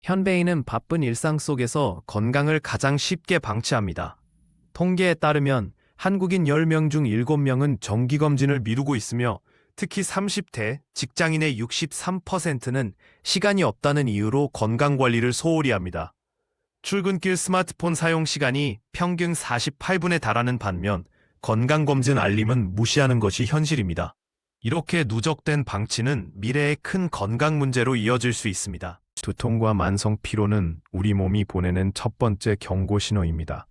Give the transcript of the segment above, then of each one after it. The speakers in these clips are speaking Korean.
현대인은 바쁜 일상 속에서 건강을 가장 쉽게 방치합니다. 통계에 따르면 한국인 10명 중 7명은 정기검진을 미루고 있으며 특히 30대 직장인의 63%는 시간이 없다는 이유로 건강관리를 소홀히 합니다. 출근길 스마트폰 사용 시간이 평균 48분에 달하는 반면 건강검진 알림은 무시하는 것이 현실입니다. 이렇게 누적된 방치는 미래의 큰 건강 문제로 이어질 수 있습니다. 두통과 만성 피로는 우리 몸이 보내는 첫 번째 경고 신호입니다.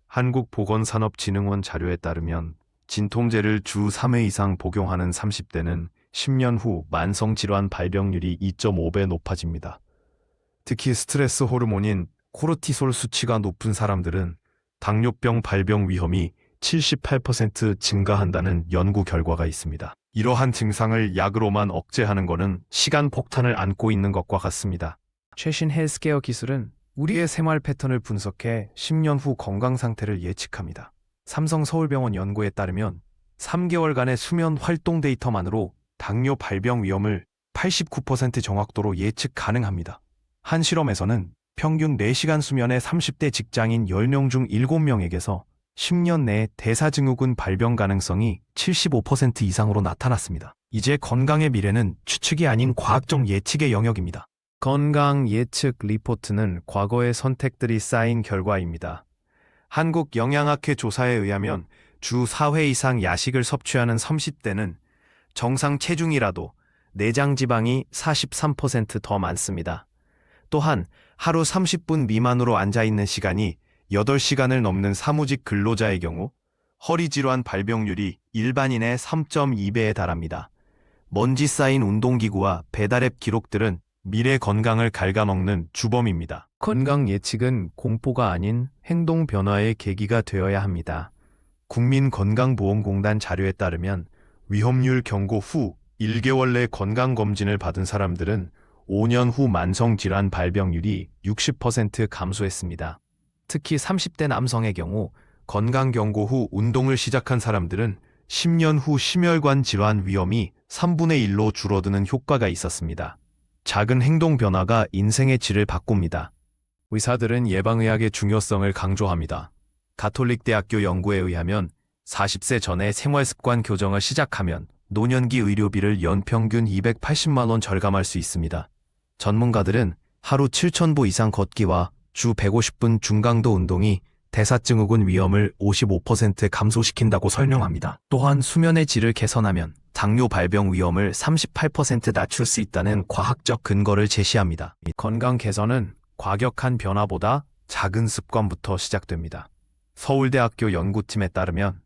한국보건산업진흥원 자료에 따르면 진통제를 주 3회 이상 복용하는 30대는 10년 후 만성질환 발병률이 2.5배 높아집니다. 특히 스트레스 호르몬인 코르티솔 수치가 높은 사람들은 당뇨병 발병 위험이 78% 증가한다는 연구 결과가 있습니다. 이러한 증상을 약으로만 억제하는 것은 시간 폭탄을 안고 있는 것과 같습니다. 최신 헬스케어 기술은 우리의 생활 패턴을 분석해 10년 후 건강 상태를 예측합니다. 삼성 서울병원 연구에 따르면 3개월간의 수면 활동 데이터만으로 당뇨 발병 위험을 89% 정확도로 예측 가능합니다. 한 실험에서는 평균 4시간 수면의 30대 직장인 10명 중 7명에게서 10년 내에 대사증후군 발병 가능성이 75% 이상으로 나타났습니다. 이제 건강의 미래는 추측이 아닌 과학적 예측의 영역입니다. 건강 예측 리포트는 과거의 선택들이 쌓인 결과입니다. 한국영양학회 조사에 의하면 주 4회 이상 야식을 섭취하는 30대는 정상 체중이라도 내장 지방이 43% 더 많습니다. 또한 하루 30분 미만으로 앉아있는 시간이 8시간을 넘는 사무직 근로자의 경우 허리질환 발병률이 일반인의 3.2배에 달합니다. 먼지 쌓인 운동기구와 배달앱 기록들은 미래 건강을 갉아먹는 주범입니다. 건강 예측은 공포가 아닌 행동 변화의 계기가 되어야 합니다. 국민건강보험공단 자료에 따르면 위험률 경고 후 1개월 내 건강검진을 받은 사람들은 5년 후 만성질환 발병률이 60% 감소했습니다. 특히 30대 남성의 경우 건강경고 후 운동을 시작한 사람들은 10년 후 심혈관 질환 위험이 3분의 1로 줄어드는 효과가 있었습니다. 작은 행동 변화가 인생의 질을 바꿉니다. 의사들은 예방의학의 중요성을 강조합니다. 가톨릭대학교 연구에 의하면 40세 전에 생활습관 교정을 시작하면 노년기 의료비를 연평균 280만 원 절감할 수 있습니다. 전문가들은 하루 7,000보 이상 걷기와 주 150분 중강도 운동이 대사증후군 위험을 55% 감소시킨다고 설명합니다. 또한 수면의 질을 개선하면 당뇨 발병 위험을 38% 낮출 수 있다는 과학적 근거를 제시합니다. 건강 개선은 과격한 변화보다 작은 습관부터 시작됩니다. 서울대학교 연구팀에 따르면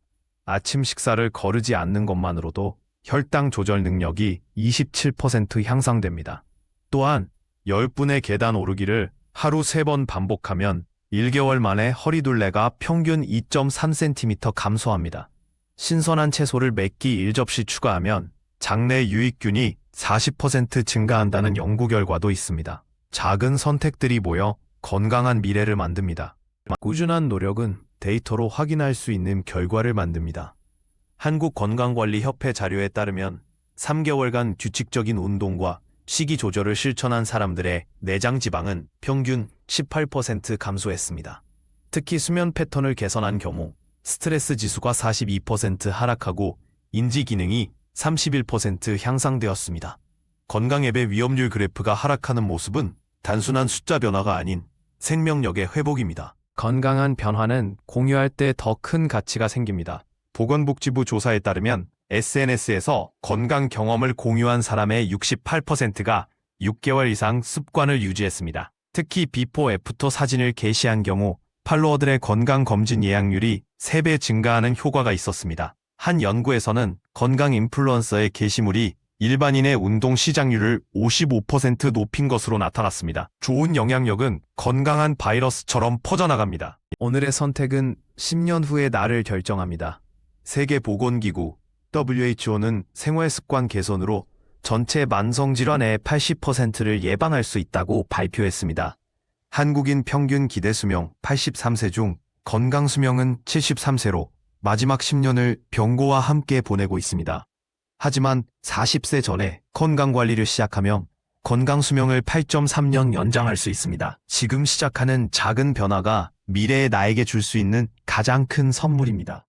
아침 식사를 거르지 않는 것만으로도 혈당 조절 능력이 27% 향상됩니다. 또한 10분의 계단 오르기를 하루 3번 반복하면 1개월 만에 허리둘레가 평균 2.3cm 감소합니다. 신선한 채소를 몇 끼 1접시 추가하면 장내 유익균이 40% 증가한다는 연구 결과도 있습니다. 작은 선택들이 모여 건강한 미래를 만듭니다. 꾸준한 노력은 데이터로 확인할 수 있는 결과를 만듭니다. 한국건강관리협회 자료에 따르면 3개월간 규칙적인 운동과 식이 조절을 실천한 사람들의 내장 지방은 평균 18% 감소했습니다. 특히 수면 패턴을 개선한 경우 스트레스 지수가 42% 하락하고 인지 기능이 31% 향상되었습니다. 건강 앱의 위험률 그래프가 하락하는 모습은 단순한 숫자 변화가 아닌 생명력의 회복입니다. 건강한 변화는 공유할 때 더 큰 가치가 생깁니다. 보건복지부 조사에 따르면 SNS에서 건강 경험을 공유한 사람의 68%가 6개월 이상 습관을 유지했습니다. 특히 비포 애프터 사진을 게시한 경우 팔로워들의 건강검진 예약률이 3배 증가하는 효과가 있었습니다. 한 연구에서는 건강 인플루언서의 게시물이 일반인의 운동 시작률을 55% 높인 것으로 나타났습니다. 좋은 영향력은 건강한 바이러스처럼 퍼져나갑니다. 오늘의 선택은 10년 후의 나를 결정합니다. 세계보건기구 WHO는 생활습관 개선으로 전체 만성질환의 80%를 예방할 수 있다고 발표했습니다. 한국인 평균 기대수명 83세 중 건강수명은 73세로 마지막 10년을 병고와 함께 보내고 있습니다. 하지만 40세 전에 건강관리를 시작하면 건강 수명을 8.3년 연장할 수 있습니다. 지금 시작하는 작은 변화가 미래의 나에게 줄 수 있는 가장 큰 선물입니다.